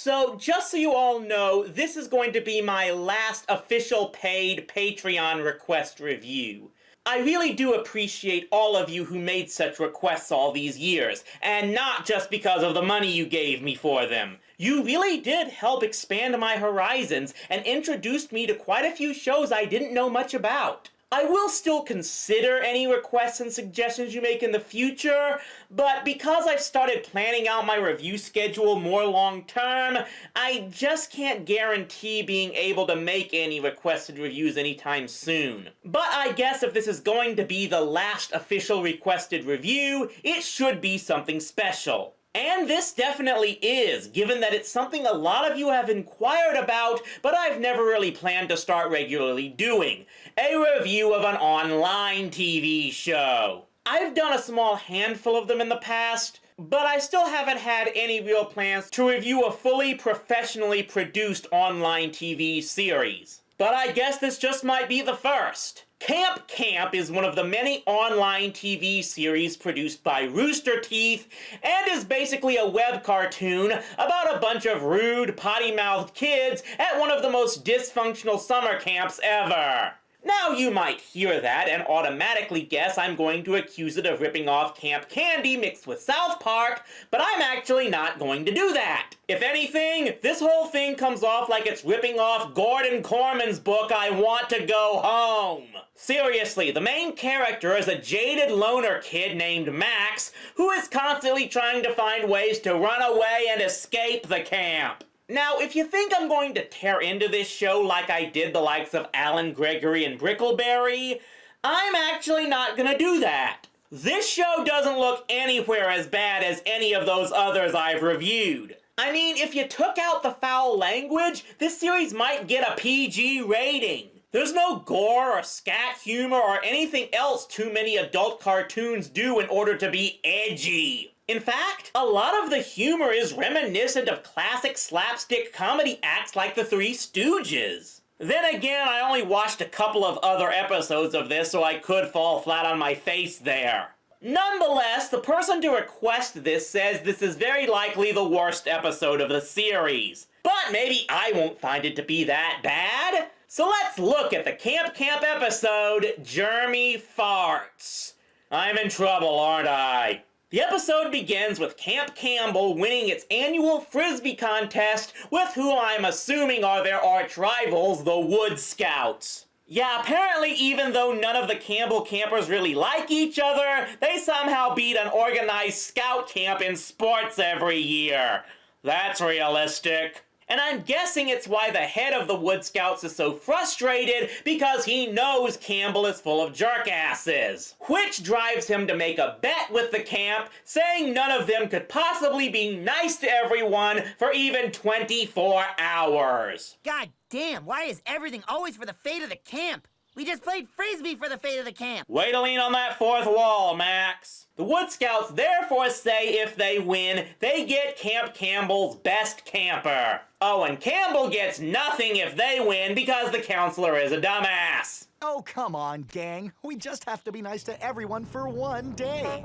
So, just so you all know, this is going to be my last official paid Patreon request review. I really do appreciate all of you who made such requests all these years, and not just because of the money you gave me for them. You really did help expand my horizons and introduced me to quite a few shows I didn't know much about. I will still consider any requests and suggestions you make in the future, but because I've started planning out my review schedule more long term, I just can't guarantee being able to make any requested reviews anytime soon. But I guess if this is going to be the last official requested review, it should be something special. And this definitely is, given that it's something a lot of you have inquired about, but I've never really planned to start regularly doing. A review of an online TV show. I've done a small handful of them in the past, but I still haven't had any real plans to review a fully professionally produced online TV series. But I guess this just might be the first. Camp is one of the many online TV series produced by Rooster Teeth and is basically a web cartoon about a bunch of rude, potty-mouthed kids at one of the most dysfunctional summer camps ever. Now you might hear that and automatically guess I'm going to accuse it of ripping off Camp Candy mixed with South Park, but I'm actually not going to do that. If anything, this whole thing comes off like it's ripping off Gordon Corman's book, I Want to Go Home. Seriously, the main character is a jaded loner kid named Max who is constantly trying to find ways to run away and escape the camp. Now, if you think I'm going to tear into this show like I did the likes of Alan Gregory and Brickleberry, I'm actually not gonna do that. This show doesn't look anywhere as bad as any of those others I've reviewed. I mean, if you took out the foul language, this series might get a PG rating. There's no gore or scat humor or anything else too many adult cartoons do in order to be edgy. In fact, a lot of the humor is reminiscent of classic slapstick comedy acts like the Three Stooges. Then again, I only watched a couple of other episodes of this, so I could fall flat on my face there. Nonetheless, the person to request this says this is very likely the worst episode of the series. But maybe I won't find it to be that bad. So let's look at the Camp episode, Jermy Fartz. I'm in trouble, aren't I? The episode begins with Camp Campbell winning its annual Frisbee contest with who I'm assuming are their arch rivals, the Wood Scouts. Yeah, apparently even though none of the Campbell campers really like each other, they somehow beat an organized scout camp in sports every year. That's realistic. And I'm guessing it's why the head of the Wood Scouts is so frustrated, because he knows Campbell is full of jerkasses. Which drives him to make a bet with the camp, saying none of them could possibly be nice to everyone for even 24 hours. God damn, why is everything always for the fate of the camp? We just played Frisbee for the fate of the camp. Way to lean on that fourth wall, Max. The Wood Scouts therefore say if they win, they get Camp Campbell's best camper. Oh, and Campbell gets nothing if they win because the counselor is a dumbass. Oh, come on, gang. We just have to be nice to everyone for one day.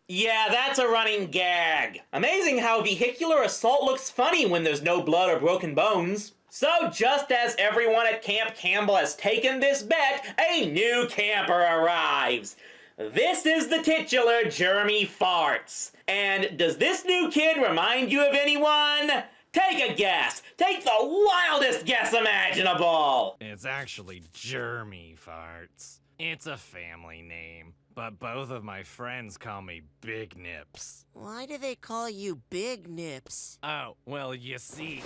Yeah, that's a running gag. Amazing how vehicular assault looks funny when there's no blood or broken bones. So just as everyone at Camp Campbell has taken this bet, a new camper arrives. This is the titular Jermy Fartz. And does this new kid remind you of anyone? Take a guess. Take the wildest guess imaginable. It's actually Jermy Fartz. It's a family name, but both of my friends call me Big Nips. Why do they call you Big Nips? Oh, well, you see...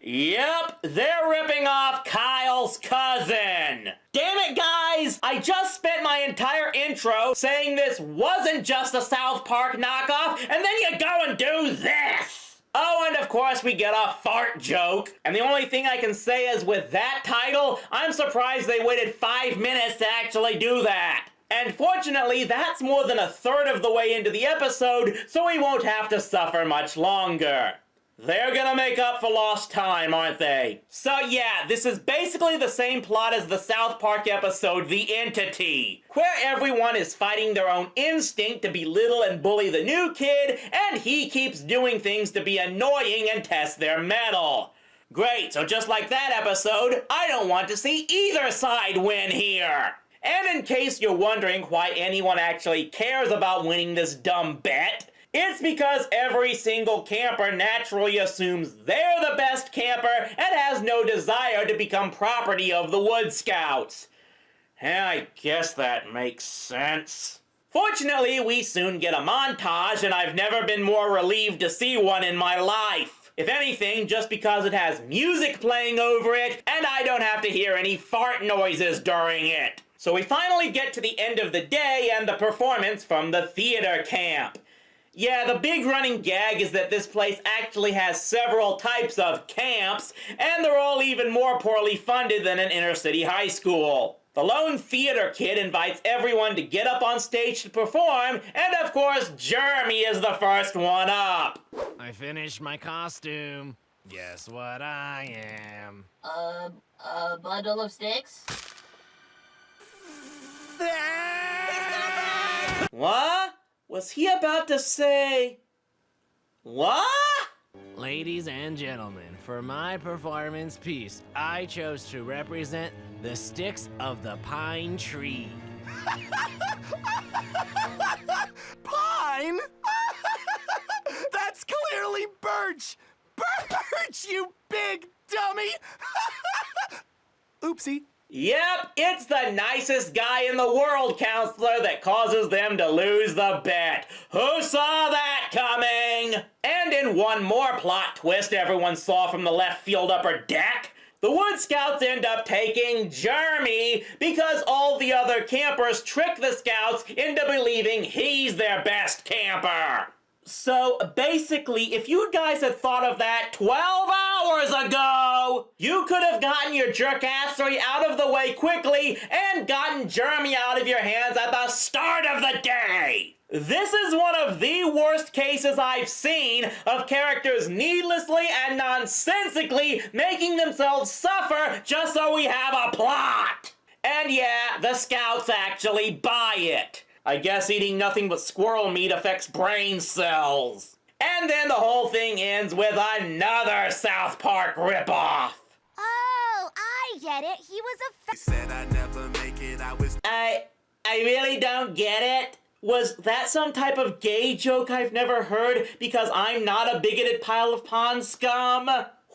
Yep, they're ripping off Kyle's cousin. Damn it, guys! I just spent my entire intro saying this wasn't just a South Park knockoff, and then you go and do this! Oh, and of course we get a fart joke. And the only thing I can say is with that title, I'm surprised they waited 5 minutes to actually do that. And fortunately, that's more than a third of the way into the episode, so we won't have to suffer much longer. They're gonna make up for lost time, aren't they? So yeah, this is basically the same plot as the South Park episode The Entity, where everyone is fighting their own instinct to belittle and bully the new kid, and he keeps doing things to be annoying and test their mettle. Great, so just like that episode, I don't want to see either side win here. And in case you're wondering why anyone actually cares about winning this dumb bet, it's because every single camper naturally assumes they're the best camper and has no desire to become property of the Wood Scouts. Yeah, I guess that makes sense. Fortunately, we soon get a montage, and I've never been more relieved to see one in my life. If anything, just because it has music playing over it, and I don't have to hear any fart noises during it. So we finally get to the end of the day and the performance from the theater camp. Yeah, the big running gag is that this place actually has several types of camps, and they're all even more poorly funded than an inner-city high school. The lone theater kid invites everyone to get up on stage to perform, and of course, Jermy is the first one up. I finished my costume. Guess what I am? A bundle of sticks? What? Was he about to say... What? Ladies and gentlemen, for my performance piece, I chose to represent the sticks of the pine tree. Pine? That's clearly birch! Birch, you big dummy! Oopsie. Yep, it's the nicest guy in the world, counselor, that causes them to lose the bet. Who saw that coming? And in one more plot twist everyone saw from the left field upper deck, the Wood Scouts end up taking Jermy because all the other campers trick the Scouts into believing he's their best camper. So basically, if you guys had thought of that 12 hours ago, you could have gotten your jerkassery out of the way quickly and gotten Jermy out of your hands at the start of the day. This is one of the worst cases I've seen of characters needlessly and nonsensically making themselves suffer just so we have a plot. And yeah, the Scouts actually buy it. I guess eating nothing but squirrel meat affects brain cells. And then the whole thing ends with another South Park ripoff. Oh, I get it. He was a Said I never make it, I really don't get it. Was that some type of gay joke I've never heard because I'm not a bigoted pile of pond scum?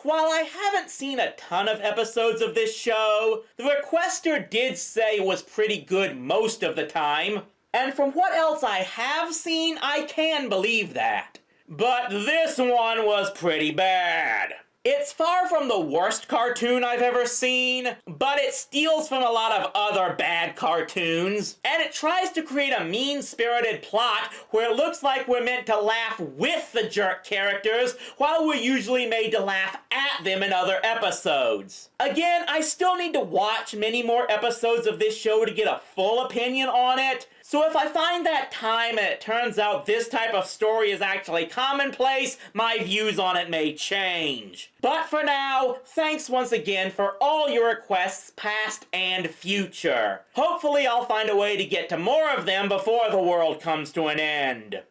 While I haven't seen a ton of episodes of this show, the requester did say it was pretty good most of the time. And from what else I have seen, I can believe that. But this one was pretty bad. It's far from the worst cartoon I've ever seen, but it steals from a lot of other bad cartoons, and it tries to create a mean-spirited plot where it looks like we're meant to laugh with the jerk characters, while we're usually made to laugh at them in other episodes. Again, I still need to watch many more episodes of this show to get a full opinion on it, so if I find that time and it turns out this type of story is actually commonplace, my views on it may change. But for now, thanks once again for all your requests, past and future. Hopefully I'll find a way to get to more of them before the world comes to an end.